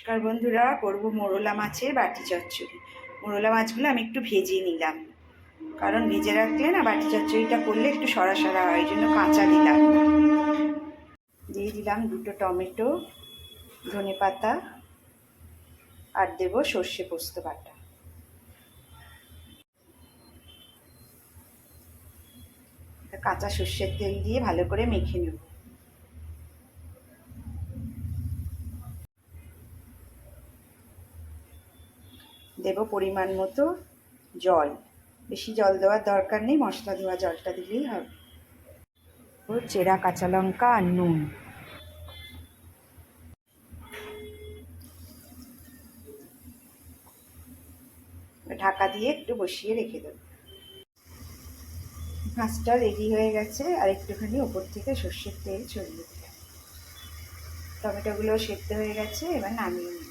নমস্কার বন্ধুরা, করব মোরলা মাছের বাটি চচ্চড়ি। মোরলা মাছগুলো আমি একটু ভেজে নিলাম, কারণ ভেজে রাখলে না বাটি চচ্চড়িটা করলে একটু সরা সরা হয়, এই জন্য কাঁচা দিলাম। দিয়ে দিলাম 2টো টমেটো, ধনেপাতা, আর দেব সর্ষে পোস্ত বাটা। কাঁচা সর্ষের তেল দিয়ে ভালো করে মেখে নেব। দেব পরিমাণ মতো জল, বেশি জল দেওয়ার দরকার নেই, মশলা দেওয়া জলটা দিলেই হবে। চেরা কাঁচা লঙ্কা আর নুন। ঢাকা দিয়ে একটু বসিয়ে রেখে দেবো। মাছটা রেডি হয়ে গেছে, আর একটুখানি ওপর থেকে সর্ষের তেল ছড়িয়ে দিলাম। টমেটোগুলো সেদ্ধ হয়ে গেছে, এবার নামিয়ে নিই।